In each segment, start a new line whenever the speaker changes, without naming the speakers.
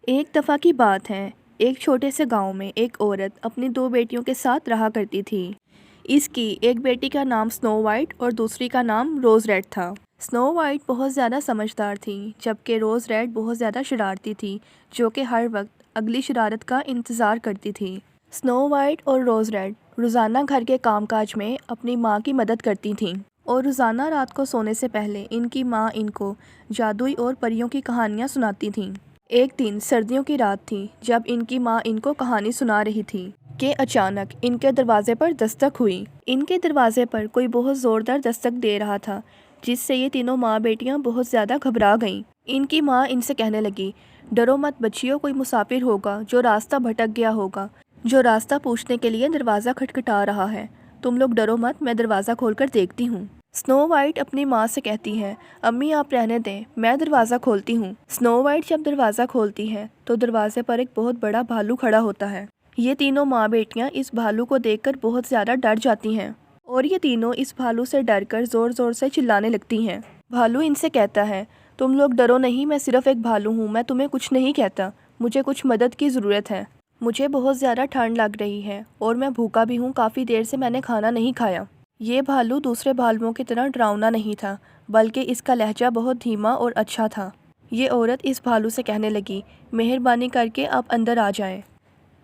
ایک دفعہ کی بات ہے، ایک چھوٹے سے گاؤں میں ایک عورت اپنی دو بیٹیوں کے ساتھ رہا کرتی تھی۔ اس کی ایک بیٹی کا نام سنو وائٹ اور دوسری کا نام روز ریڈ تھا۔ سنو وائٹ بہت زیادہ سمجھدار تھی، جبکہ روز ریڈ بہت زیادہ شرارتی تھی، جو کہ ہر وقت اگلی شرارت کا انتظار کرتی تھی۔ سنو وائٹ اور روز ریڈ روزانہ گھر کے کام کاج میں اپنی ماں کی مدد کرتی تھیں، اور روزانہ رات کو سونے سے پہلے ان کی ماں ان کو جادوئی اور پریوں کی کہانیاں سناتی تھیں۔ ایک دن سردیوں کی رات تھی جب ان کی ماں ان کو کہانی سنا رہی تھی کہ اچانک ان کے دروازے پر دستک ہوئی۔ ان کے دروازے پر کوئی بہت زوردار دستک دے رہا تھا، جس سے یہ تینوں ماں بیٹیاں بہت زیادہ گھبرا گئیں۔ ان کی ماں ان سے کہنے لگی، ڈرو مت بچیوں، کوئی مسافر ہوگا جو راستہ بھٹک گیا ہوگا، جو راستہ پوچھنے کے لیے دروازہ کھٹکھٹا رہا ہے۔ تم لوگ ڈرو مت، میں دروازہ کھول کر دیکھتی ہوں۔ سنو وائٹ اپنی ماں سے کہتی ہے، امی آپ رہنے دیں، میں دروازہ کھولتی ہوں۔ سنو وائٹ جب دروازہ کھولتی ہے تو دروازے پر ایک بہت بڑا بھالو کھڑا ہوتا ہے۔ یہ تینوں ماں بیٹیاں اس بھالو کو دیکھ کر بہت زیادہ ڈر جاتی ہیں، اور یہ تینوں اس بھالو سے ڈر کر زور زور سے چلانے لگتی ہیں۔ بھالو ان سے کہتا ہے، تم لوگ ڈرو نہیں، میں صرف ایک بھالو ہوں، میں تمہیں کچھ نہیں کہتا، مجھے کچھ مدد کی ضرورت ہے۔ مجھے بہت زیادہ ٹھنڈ لگ رہی ہے اور میں بھوکا بھی ہوں، کافی دیر سے میں نے کھانا نہیں کھایا۔ یہ بھالو دوسرے بھالوؤں کی طرح ڈراؤنا نہیں تھا، بلکہ اس کا لہجہ بہت دھیما اور اچھا تھا۔ یہ عورت اس بھالو سے کہنے لگی، مہربانی کر کے آپ اندر آ جائیں۔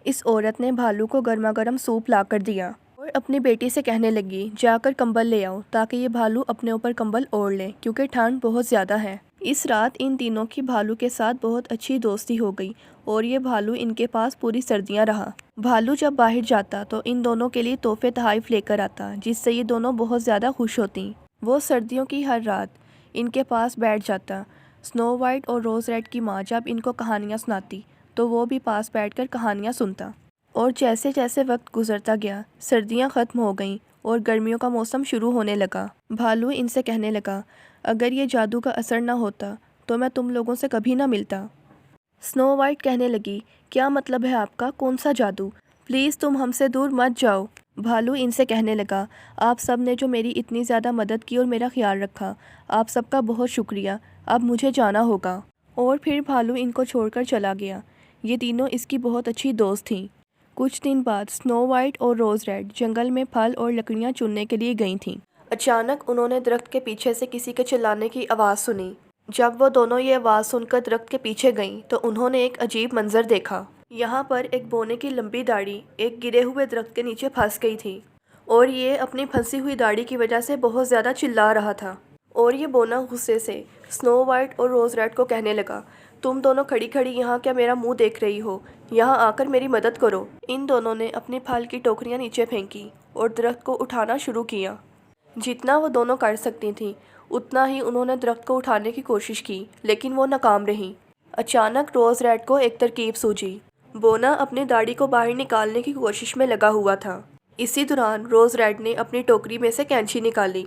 اس عورت نے بھالو کو گرما گرم سوپ لا کر دیا اور اپنی بیٹی سے کہنے لگی، جا کر کمبل لے آؤ تاکہ یہ بھالو اپنے اوپر کمبل اوڑھ لے، کیونکہ ٹھنڈ بہت زیادہ ہے۔ اس رات ان تینوں کی بھالو کے ساتھ بہت اچھی دوستی ہو گئی اور یہ بھالو ان کے پاس پوری سردیاں رہا۔ بھالو جب باہر جاتا تو ان دونوں کے لیے تحفے تحائف لے کر آتا، جس سے یہ دونوں بہت زیادہ خوش ہوتی۔ وہ سردیوں کی ہر رات ان کے پاس بیٹھ جاتا۔ سنو وائٹ اور روز ریڈ کی ماں جب ان کو کہانیاں سناتی تو وہ بھی پاس بیٹھ کر کہانیاں سنتا۔ اور جیسے جیسے وقت گزرتا گیا، سردیاں ختم ہو گئیں اور گرمیوں کا موسم شروع ہونے لگا۔ بھالو ان سے کہنے لگا، اگر یہ جادو کا اثر نہ ہوتا تو میں تم لوگوں سے کبھی نہ ملتا۔ سنو وائٹ کہنے لگی، کیا مطلب ہے آپ کا، کون سا جادو؟ پلیز تم ہم سے دور مت جاؤ۔ بھالو ان سے کہنے لگا، آپ سب نے جو میری اتنی زیادہ مدد کی اور میرا خیال رکھا، آپ سب کا بہت شکریہ، اب مجھے جانا ہوگا۔ اور پھر بھالو ان کو چھوڑ کر چلا گیا۔ یہ تینوں اس کی بہت اچھی دوست تھیں۔ کچھ دن بعد سنو وائٹ اور روز ریڈ جنگل میں پھل اور لکڑیاں چننے کے لیے گئی تھیں۔ اچانک انہوں نے درخت کے پیچھے سے کسی کے چلانے کی آواز سنی۔ جب وہ دونوں یہ آواز سن کر درخت کے پیچھے گئیں تو انہوں نے ایک عجیب منظر دیکھا۔ یہاں پر ایک بونے کی لمبی داڑھی ایک گرے ہوئے درخت کے نیچے پھنس گئی تھی، اور یہ اپنی پھنسی ہوئی داڑھی کی وجہ سے بہت زیادہ چلا رہا تھا۔ اور یہ بونا غصے سے سنو وائٹ اور روز ریڈ کو کہنے لگا، تم دونوں کھڑی کھڑی یہاں کیا میرا منہ دیکھ رہی ہو؟ یہاں آ کر میری مدد کرو۔ ان دونوں نے اپنی پھل کی ٹوکریاں نیچے پھینکی اور درخت کو اٹھانا شروع کیا۔ جتنا وہ دونوں کر سکتی تھیں اتنا ہی انہوں نے درخت کو اٹھانے کی کوشش کی، لیکن وہ ناکام رہیں۔ اچانک روز ریڈ کو ایک ترکیب سوجھی۔ بونا اپنی داڑھی کو باہر نکالنے کی کوشش میں لگا ہوا تھا۔ اسی دوران روز ریڈ نے اپنی ٹوکری میں سے کینچی نکالی۔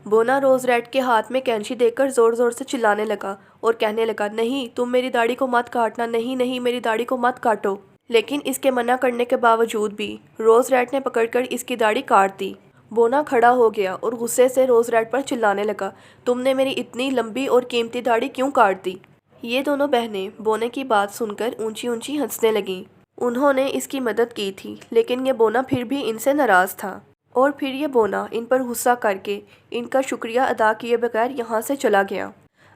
بونا روز ریڈ کے ہاتھ میں کینچی دے کر زور زور سے چلانے لگا اور کہنے لگا، نہیں، تم میری داڑھی کو مت کاٹنا، نہیں نہیں، میری داڑھی کو مت کاٹو۔ لیکن اس کے منع کرنے کے باوجود بھی روز ریڈ نے پکڑ کر اس کی داڑھی کاٹ دی۔ بونا کھڑا ہو گیا اور غصے سے روز ریڈ پر چلانے لگا، تم نے میری اتنی لمبی اور قیمتی داڑھی کیوں کاٹ دی؟ یہ دونوں بہنیں بونے کی بات سن کر اونچی اونچی ہنسنے لگیں۔ انہوں نے اس کی مدد کی تھی، لیکن یہ بونا پھر بھی ان سے ناراض تھا، اور پھر یہ بونا ان پر غصہ کر کے ان کا شکریہ ادا کیے بغیر یہاں سے چلا گیا۔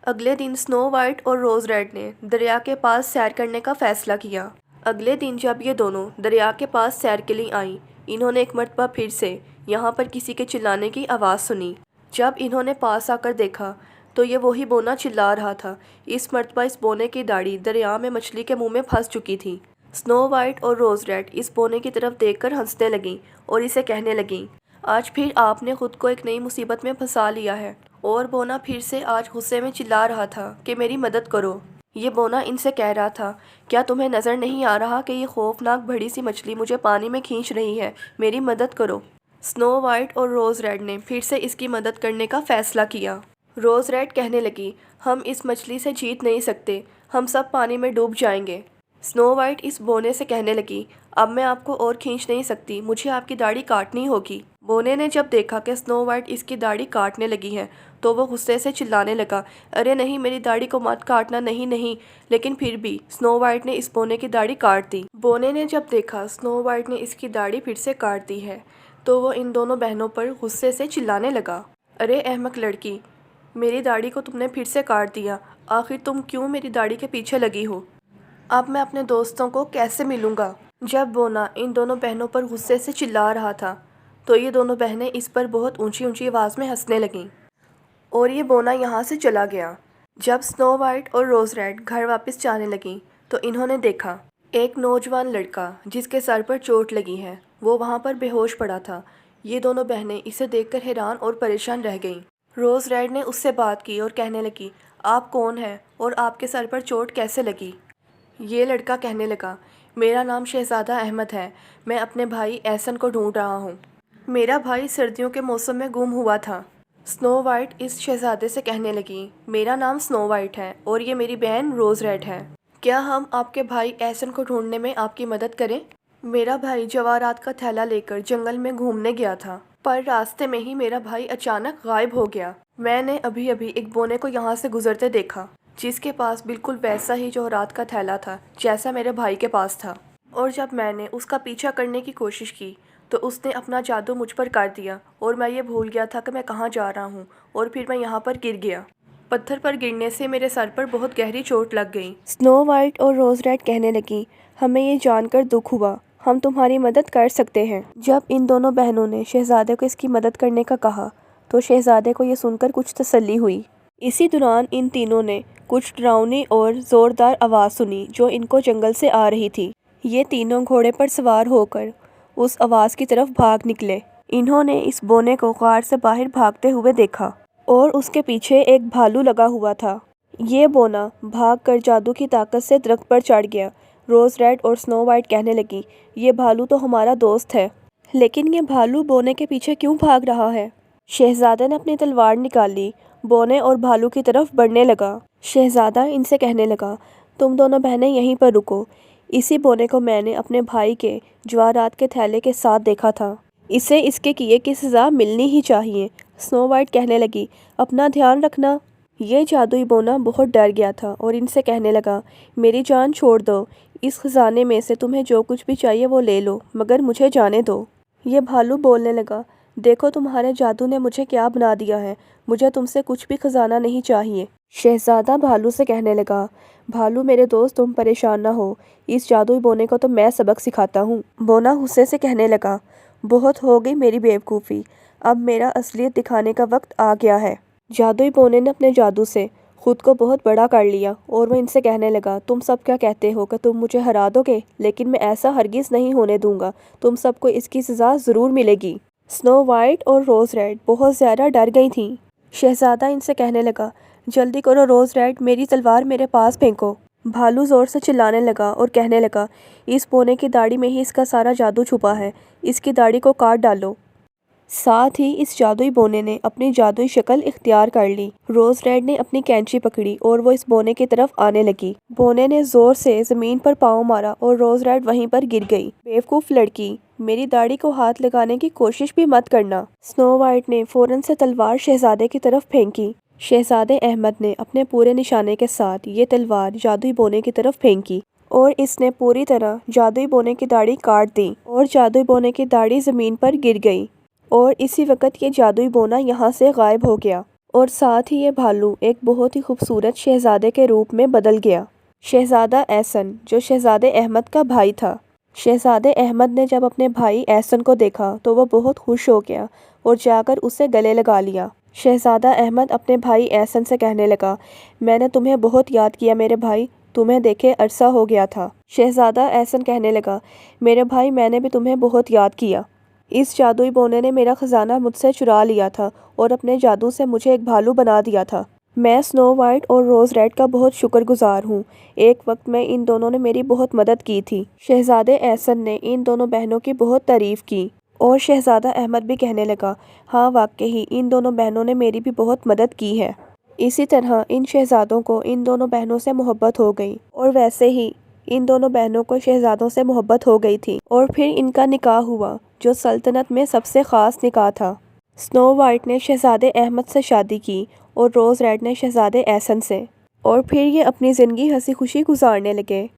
اگلے دن سنو وائٹ اور روز ریڈ نے دریا کے پاس سیر کرنے کا فیصلہ کیا۔ اگلے دن جب یہ دونوں دریا کے پاس سیر کے لیے آئیں، انہوں نے ایک مرتبہ پھر سے یہاں پر کسی کے چلانے کی آواز سنی۔ جب انہوں نے پاس آ کر دیکھا تو یہ وہی بونا چلا رہا تھا۔ اس مرتبہ اس بونے کی داڑھی دریا میں مچھلی کے منہ میں پھنس چکی تھی۔ سنو وائٹ اور روز ریڈ اس بونے کی طرف دیکھ کر ہنسنے لگیں اور اسے کہنے لگیں، آج پھر آپ نے خود کو ایک نئی مصیبت میں پھنسا لیا ہے۔ اور بونا پھر سے آج غصے میں چلا رہا تھا کہ میری مدد کرو۔ یہ بونا ان سے کہہ رہا تھا، کیا تمہیں نظر نہیں آ رہا کہ یہ خوفناک بڑی سی مچھلی مجھے پانی میں کھینچ رہی ہے؟ میری مدد کرو۔ سنو وائٹ اور روز ریڈ نے پھر سے اس کی مدد کرنے کا فیصلہ کیا۔ روز ریڈ کہنے لگی، ہم اس مچھلی سے جیت نہیں سکتے، ہم سب پانی میں ڈوب جائیں گے۔ سنو وائٹ اس بونے سے کہنے لگی، اب میں آپ کو اور کھینچ نہیں سکتی، مجھے آپ کی داڑھی کاٹنی ہوگی۔ بونے نے جب دیکھا کہ سنو وائٹ اس کی داڑھی کاٹنے لگی ہے تو وہ غصے سے چلانے لگا، ارے نہیں، میری داڑھی کو مت کاٹنا، نہیں نہیں۔ لیکن پھر بھی سنو وائٹ نے اس بونے کی داڑھی کاٹ دی۔ بونے نے جب دیکھا سنو وائٹ نے اس کی داڑھی پھر سے کاٹ دی ہے تو وہ ان دونوں بہنوں پر غصے سے چلانے لگا، ارے احمق لڑکی، میری داڑھی کو تم نے پھر سے کاٹ دیا، آخر تم کیوں میری داڑھی کے پیچھے لگی ہو؟ اب میں اپنے دوستوں کو کیسے ملوں گا؟ جب بونا ان دونوں بہنوں پر غصے سے چلا رہا تھا تو یہ دونوں بہنیں اس پر بہت اونچی اونچی آواز میں ہنسنے لگیں اور یہ بونا یہاں سے چلا گیا۔ جب سنو وائٹ اور روز ریڈ گھر واپس جانے لگیں تو انہوں نے دیکھا ایک نوجوان لڑکا جس کے سر پر چوٹ لگی ہے، وہ وہاں پر بے ہوش پڑا تھا۔ یہ دونوں بہنیں اسے دیکھ کر حیران اور پریشان رہ گئیں۔ روز ریڈ نے اس سے بات کی اور کہنے لگی، آپ کون ہیں اور آپ کے سر پر چوٹ کیسے لگی؟ یہ لڑکا کہنے لگا، میرا نام شہزادہ احمد ہے، میں اپنے بھائی احسن کو ڈھونڈ رہا ہوں، میرا بھائی سردیوں کے موسم میں گم ہوا تھا۔ سنو وائٹ اس شہزادے سے کہنے لگی، میرا نام سنو وائٹ ہے اور یہ میری بہن روز ریڈ ہے، کیا ہم آپ کے بھائی احسن کو ڈھونڈنے میں آپ کی مدد کریں؟ میرا بھائی جواہرات کا تھیلا لے کر جنگل میں گھومنے گیا تھا، پر راستے میں ہی میرا بھائی اچانک غائب ہو گیا۔ میں نے ابھی ایک بونے کو یہاں سے گزرتے دیکھا جس کے پاس بالکل ویسا ہی جواہرات کا تھیلا تھا جیسا میرے بھائی کے پاس تھا، اور جب میں نے اس کا پیچھا کرنے کی کوشش کی تو اس نے اپنا جادو مجھ پر کر دیا اور میں یہ بھول گیا تھا کہ میں کہاں جا رہا ہوں، اور پھر میں یہاں پر گر گیا۔ پتھر پر گرنے سے میرے سر پر بہت گہری چوٹ لگ گئی۔ سنو وائٹ اور روز ریڈ کہنے لگی، ہمیں یہ جان کر دکھ ہوا، ہم تمہاری مدد کر سکتے ہیں۔ جب ان دونوں بہنوں نے شہزادے کو اس کی مدد کرنے کا کہا تو شہزادے کو یہ سن کر کچھ تسلی ہوئی۔ اسی دوران ان تینوں نے کچھ ڈراؤنی اور زوردار آواز سنی جو ان کو جنگل سے آ رہی تھی۔ یہ تینوں گھوڑے پر سوار ہو کر اس آواز کی طرف بھاگ نکلے۔ انہوں نے اس بونے کو غار سے باہر بھاگتے ہوئے دیکھا اور اس کے پیچھے ایک بھالو لگا ہوا تھا۔ یہ بونا بھاگ کر جادو کی طاقت سے درخت پر چڑھ گیا۔ روز ریڈ اور سنو وائٹ کہنے لگی، یہ بھالو تو ہمارا دوست ہے، لیکن یہ بھالو بونے کے پیچھے کیوں بھاگ رہا ہے؟ شہزادے نے اپنی تلوار نکال لی، بونے اور بھالو کی طرف بڑھنے لگا۔ شہزادہ ان سے کہنے لگا، تم دونوں بہنیں یہیں پر رکو، اسی بونے کو میں نے اپنے بھائی کے جواہرات کے تھیلے کے ساتھ دیکھا تھا، اسے اس کے کیے کی سزا ملنی ہی چاہیے۔ سنو وائٹ کہنے لگی، اپنا دھیان رکھنا۔ یہ جادوئی بونا بہت ڈر گیا تھا اور ان سے کہنے لگا، میری جان چھوڑ دو، اس خزانے میں سے تمہیں جو کچھ بھی چاہیے وہ لے لو، مگر مجھے جانے دو۔ یہ بھالو بولنے لگا، دیکھو تمہارے جادو نے مجھے کیا بنا دیا ہے، مجھے تم سے کچھ بھی خزانہ نہیں چاہیے۔ شہزادہ بھالو سے کہنے لگا، بھالو میرے دوست تم پریشان نہ ہو، اس جادوئی بونے کو تو میں سبق سکھاتا ہوں۔ بونا غصے سے کہنے لگا، بہت ہو گئی میری بیوقوفی، اب میرا اصلیت دکھانے کا وقت آ گیا ہے۔ جادوئی بونے نے اپنے جادو سے خود کو بہت بڑا کر لیا اور وہ ان سے کہنے لگا، تم سب کیا کہتے ہو کہ تم مجھے ہرا دو گے، لیکن میں ایسا ہرگز نہیں ہونے دوں گا، تم سب کو اس کی سزا ضرور ملے گی۔ سنو وائٹ اور روز ریڈ بہت زیادہ ڈر گئی تھیں۔ شہزادہ ان سے کہنے لگا، جلدی کرو روز ریڈ، میری تلوار میرے پاس پھینکو۔ بھالو زور سے چلانے لگا اور کہنے لگا، اس بونے کی داڑھی میں ہی اس کا سارا جادو چھپا ہے، اس کی داڑھی کو کاٹ ڈالو۔ ساتھ ہی اس جادوئی بونے نے اپنی جادوئی شکل اختیار کر لی۔ روز ریڈ نے اپنی کینچی پکڑی اور وہ اس بونے کی طرف آنے لگی۔ بونے نے زور سے زمین پر پاؤں مارا اور روز ریڈ وہیں پر گر گئی۔ بیوقوف لڑکی، میری داڑھی کو ہاتھ لگانے کی کوشش بھی مت کرنا۔ سنو وائٹ نے فوراً سے تلوار شہزادے کی طرف پھینکی۔ شہزادے احمد نے اپنے پورے نشانے کے ساتھ یہ تلوار جادوئی بونے کی طرف پھینکی اور اس نے پوری طرح جادوئی بونے کی داڑھی کاٹ دی اور جادوئی بونے کی داڑھی زمین پر گر گئی، اور اسی وقت یہ جادوئی بونا یہاں سے غائب ہو گیا، اور ساتھ ہی یہ بھالو ایک بہت ہی خوبصورت شہزادے کے روپ میں بدل گیا، شہزادہ احسن، جو شہزادے احمد کا بھائی تھا۔ شہزادے احمد نے جب اپنے بھائی احسن کو دیکھا تو وہ بہت خوش ہو گیا اور جا کر اسے گلے لگا لیا۔ شہزادہ احمد اپنے بھائی احسن سے کہنے لگا، میں نے تمہیں بہت یاد کیا میرے بھائی، تمہیں دیکھے عرصہ ہو گیا تھا۔ شہزادہ احسن کہنے لگا، میرے بھائی میں نے بھی تمہیں بہت یاد کیا، اس جادوئی بونے نے میرا خزانہ مجھ سے چرا لیا تھا اور اپنے جادو سے مجھے ایک بھالو بنا دیا تھا۔ میں سنو وائٹ اور روز ریڈ کا بہت شکر گزار ہوں، ایک وقت میں ان دونوں نے میری بہت مدد کی تھی۔ شہزادے احسن نے ان دونوں بہنوں کی بہت تعریف کی اور شہزادہ احمد بھی کہنے لگا، ہاں واقعی ان دونوں بہنوں نے میری بھی بہت مدد کی ہے۔ اسی طرح ان شہزادوں کو ان دونوں بہنوں سے محبت ہو گئی اور ویسے ہی ان دونوں بہنوں کو شہزادوں سے محبت ہو گئی تھی اور پھر ان کا نکاح ہوا جو سلطنت میں سب سے خاص نکاح تھا۔ سنو وائٹ نے شہزادے احمد سے شادی کی اور روز ریڈ نے شہزادے ایسن سے، اور پھر یہ اپنی زندگی ہنسی خوشی گزارنے لگے۔